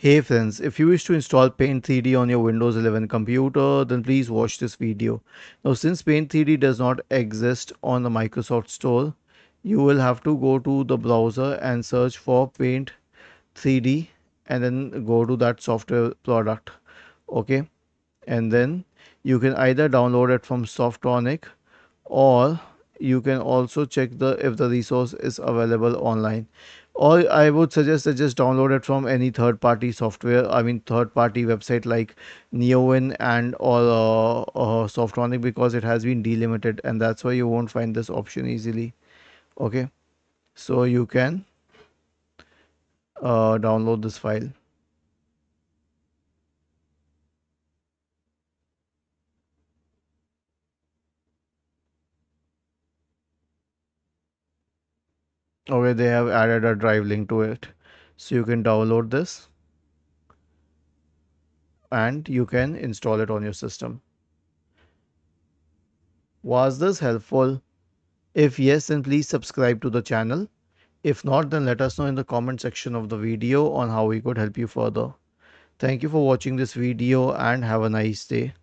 Hey friends, if you wish to install Paint 3D on your Windows 11 computer, then please watch this video. Now, since Paint 3D does not exist on the Microsoft Store, you will have to go to the browser and search for Paint 3D and then go to that software product. Okay, and then you can either download it from Softonic, or you can also check the if the resource is available online, or I would suggest that just download it from any third party software, I mean third party website like Neowin and or Softonic, because it has been delimited and that's why you won't find this option easily. Okay, so you can download this file. Okay, they have added a drive link to it, so you can download this and you can install it on your system. Was this helpful? If yes, then please subscribe to the channel. If not, then let us know in the comment section of the video on how we could help you further. Thank you for watching this video and have a nice day.